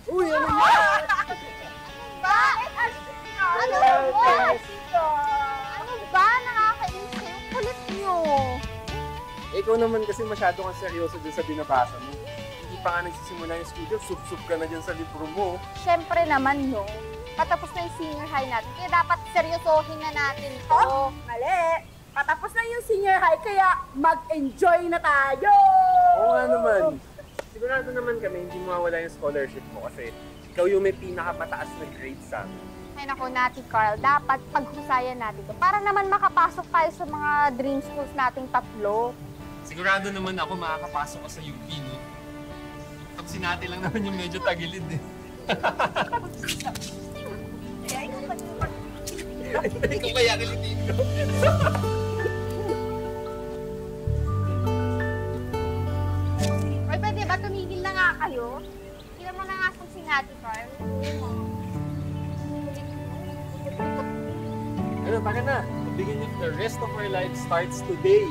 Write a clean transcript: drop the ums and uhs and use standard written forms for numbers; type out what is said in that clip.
Uy, ano yan? Bakit? Ano ba? Ano ba? Nakakainis kayo. Kulit nyo. Ikaw naman kasi masyado kang seryoso dyan sa binabasa mo. Hindi pa nga nagsisimula yung studio, sup-sup ka na dyan sa libro mo. Siyempre naman, no. Patapos na yung senior high natin. Kaya dapat seryosohin na natin to. Oh, mali. Patapos na yung senior high, kaya mag-enjoy na tayo! Oo nga naman. Sigurado naman kami, hindi mawawala yung scholarship mo kasi ikaw yung may pinakamataas na grade sa amin. Ay naku, Nati Carl, dapat paghusayan natin to para naman makapasok tayo sa mga dream schools nating tatlo. Sigurado naman ako makakapasok ka sa UP, no? Pag sinati lang naman yung medyo tagilid, eh. Ikaw kaya kilitin ko. Ay, pwede ba tumigil na nga kayo? Tingnan mo na nga kung si Nati Carl. Ano, tara na. The beginning of the rest of our life starts today.